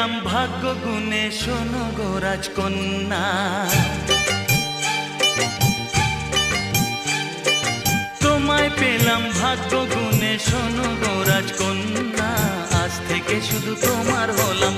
পেলাম ভাগ্য গুণে, শোনো গো রাজকন্যা। তোমায় পেলাম ভাগ্য গুণে, শোনো গো রাজকন্যা। আজ থেকে শুধু তোমার হলাম,